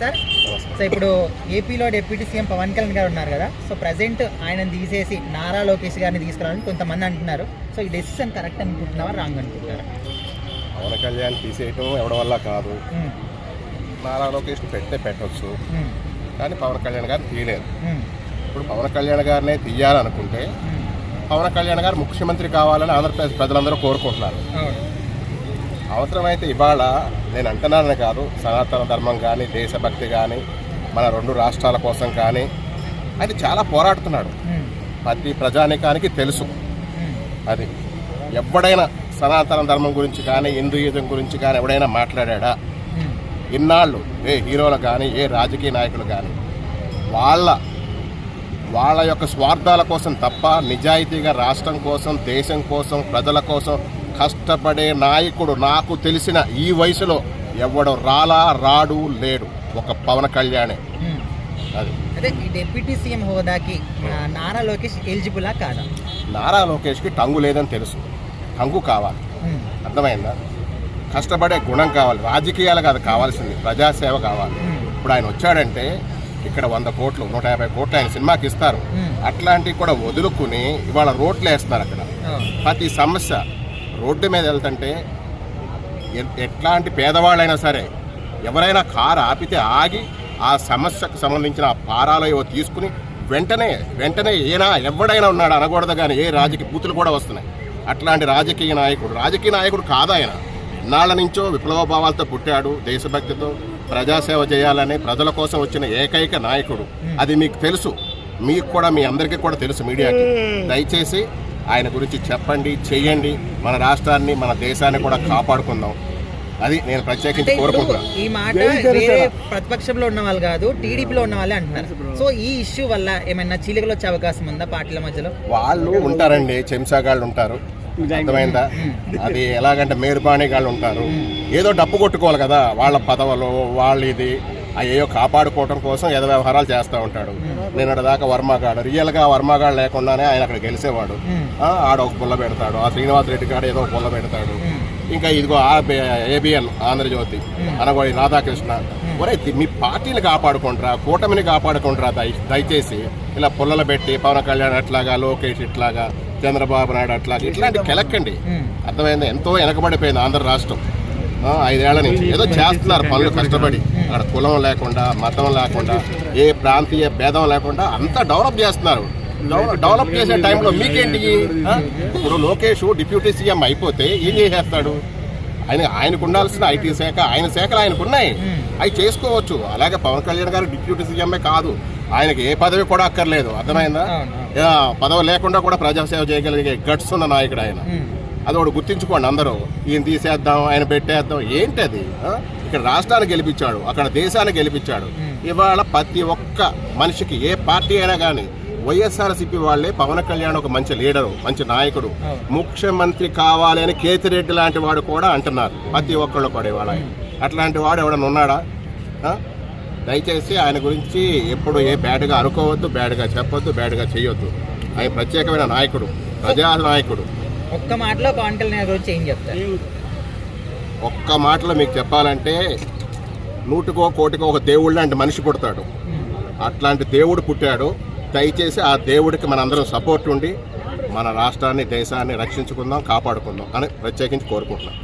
Sir so ఇప్పుడు ఏపీలో deputy CM Pawan Kalyan గారు ఉన్నారు కదా, సో ప్రజెంట్ ఆయన తీసేసి నారా లోకేష్ గారిని తీసుకురావాలని కొంతమంది అంటున్నారు. సో ఈ డెసిషన్ కరెక్ట్ అనుకుంటున్నారా, రాంగ్ అనుకుంటున్నారా? పవన్ కళ్యాణ్ తీసేయటం ఎవరి వల్ల కాదు. నారా లోకేష్ పెట్టవచ్చు, కానీ పవన్ కళ్యాణ్ గారు తీయలేరు. ఇప్పుడు పవన్ కళ్యాణ్ గారినే తీయాలనుకుంటే పవన్ కళ్యాణ్ గారు ముఖ్యమంత్రి కావాలని ఆంధ్రప్రదేశ్ ప్రజలందరూ కోరుకుంటున్నారు. అవసరమైతే ఇవాళ నేను అంటున్నానని కాదు, సనాతన ధర్మం కానీ దేశభక్తి కానీ మన రెండు రాష్ట్రాల కోసం కానీ అది చాలా పోరాడుతున్నాడు. ప్రతి ప్రజానికానికి తెలుసు. అది ఎవడైనా సనాతన ధర్మం గురించి కానీ హిందూయిజం గురించి కానీ ఎవడైనా మాట్లాడా? ఇన్నాళ్ళు ఏ హీరోలు కానీ ఏ రాజకీయ నాయకులు కానీ వాళ్ళ యొక్క స్వార్థాల కోసం తప్ప నిజాయితీగా రాష్ట్రం కోసం దేశం కోసం ప్రజల కోసం కష్టపడే నాయకుడు నాకు తెలిసిన ఈ వయసులో ఎవడు రాడు లేడు, ఒక పవన్ కళ్యాణే. అది అదే ఈ డిప్యూటీ సీఎం హోదాకి నారా లోకేష్ ఎలిజిబులా కాదా? నారా లోకేష్కి టంగు లేదని తెలుసు, టంగు కావాలి. అర్థమైందా? కష్టపడే గుణం కావాలి. రాజకీయాలు కాదు కావాల్సింది, ప్రజాసేవ కావాలి. ఇప్పుడు ఆయన వచ్చాడంటే ఇక్కడ 100 కోట్లు 150 కోట్లు ఆయన సినిమాకి ఇస్తారు. అట్లాంటివి కూడా వదులుకుని ఇవాళ రోడ్లు వేస్తున్నారు. అక్కడ ప్రతి సమస్య రోడ్డు మీద వెళ్తుంటే ఎట్లాంటి పేదవాళ్ళైనా సరే ఎవరైనా కారు ఆపితే ఆగి ఆ సమస్యకు సంబంధించిన పారాలు తీసుకుని వెంటనే ఎవడైనా ఉన్నాడు అనకూడదు, కానీ ఏ రాజకీయ బూతులు కూడా వస్తున్నాయి. అట్లాంటి రాజకీయ నాయకుడు కాదు ఆయన. ఇన్నాళ్ళ నుంచో విప్లవభావాలతో పుట్టాడు, దేశభక్తితో ప్రజాసేవ చేయాలని ప్రజల కోసం వచ్చిన ఏకైక నాయకుడు. అది మీకు తెలుసు, మీకు కూడా మీ అందరికీ కూడా తెలుసు. మీడియాకి దయచేసి ఆయన గురించి చెప్పండి, చెయ్యండి. మన రాష్ట్రాన్ని మన దేశాన్ని కూడా కాపాడుకుందాం. అది నేను ప్రత్యేకించి కోరుకుంటున్నాను. ఈ మాట వేరే ప్రతిపక్షంలో ఉన్న వాళ్ళు కాదు, టీడీపీలో ఉన్న వాళ్ళే అంటున్నారు. సో ఈ ఇష్యూ వల్ల ఏమైనా చీలికలు వచ్చే అవకాశం ఉందా పార్టీల మధ్యలో? వాళ్ళు ఉంటారండి, చెంచాగాళ్ళు ఉంటారు. అర్థమైందా? అది ఎలాగంటే మేరుబాణిగాళ్ళు ఉంటారు. ఏదో డప్పు కొట్టుకోవాలి కదా, వాళ్ళ పదవులు వాళ్ళు ఇది అయ్యో కాపాడుకోవడం కోసం ఏదో వ్యవహారాలు చేస్తూ ఉంటాడు. నిన్నటి దాకా వర్మగాడు, రియల్గా వర్మగాడు లేకుండానే ఆయన అక్కడ గెలిచేవాడు. ఆడ ఒక పుల్ల పెడతాడు, ఆ శ్రీనివాసరెడ్డి గారు ఏదో ఒక పుల్ల పెడతాడు. ఇంకా ఇదిగో ఏబిఎన్ ఆంధ్రజ్యోతి అనగోడి రాధాకృష్ణ. ఒరే మీ పార్టీని కాపాడుకుంటారా, కూటమిని కాపాడుకుంటారా? దయచేసి ఇలా పుల్లలు పెట్టి పవన్ కళ్యాణ్ అట్లాగా, లోకేష్ ఇట్లాగా, చంద్రబాబు నాయుడు అట్లాగా ఇట్లాంటి కెలక్కండి. అర్థమైంది? ఎంతో వెనకబడిపోయింది ఆంధ్ర రాష్ట్రం. 5 ఏళ్ల నుంచి ఏదో చేస్తున్నారు పనులు కష్టపడి. అక్కడ కులం లేకుండా, మతం లేకుండా, ఏ ప్రాంతీయ భేదం లేకుండా అంతా డెవలప్ చేస్తున్నారు. డెవలప్ చేసే టైంలో మీకేంటి? ఇప్పుడు లోకేష్ డిప్యూటీ సీఎం అయిపోతే ఏం చేసేస్తాడు? ఆయనకు ఉండాల్సిన ఐటీ శాఖ, ఆయన శాఖలు ఆయనకు ఉన్నాయి, అవి చేసుకోవచ్చు. అలాగే పవన్ కళ్యాణ్ గారు డిప్యూటీ సీఎంఏ కాదు, ఆయనకి ఏ పదవి కూడా అక్కర్లేదు. అర్థమైందా? పదవి లేకుండా కూడా ప్రజాసేవ చేయగలిగే గట్స్ ఉన్న నాయకుడు ఆయన. అది ఒకటి గుర్తించుకోండి అందరూ. ఈయన తీసేద్దాం, ఆయన పెట్టేద్దాం ఏంటి అది? ఇక్కడ రాష్ట్రాన్ని గెలిపించాడు, అక్కడ దేశాన్ని గెలిపించాడు. ఇవాళ ప్రతి ఒక్క మనిషికి ఏ పార్టీ అయినా కానీ వైఎస్ఆర్సీపీ వాళ్ళే పవన్ కళ్యాణ్ ఒక మంచి లీడరు, మంచి నాయకుడు, ముఖ్యమంత్రి కావాలి అని కేతిరెడ్డి లాంటి వాడు కూడా అంటున్నారు. ప్రతి ఒక్కళ్ళు కూడా ఇవాళ అట్లాంటి వాడు ఎవడన్నా ఉన్నాడా? దయచేసి ఆయన గురించి ఎప్పుడు ఏ బ్యాడ్గా అనుకోవద్దు, బ్యాడ్గా చెప్పొద్దు, బ్యాడ్గా చేయొద్దు. ఆయన ప్రత్యేకమైన నాయకుడు, ప్రజా నాయకుడు. ఒక్క మాటలో పవన్ కళ్యాణ్ గురించి ఏం చెప్తారు? ఒక్క మాటలో మీకు చెప్పాలంటే 100కో 1,00,00,000 ఒక దేవుడు లాంటి మనిషి పుడతాడు. అట్లాంటి దేవుడు పుట్టాడు. దయచేసి ఆ దేవుడికి మనందరం సపోర్ట్ ఉండి మన రాష్ట్రాన్ని దేశాన్ని రక్షించుకుందాం, కాపాడుకుందాం అని ప్రత్యేకించి కోరుకుంటున్నాం.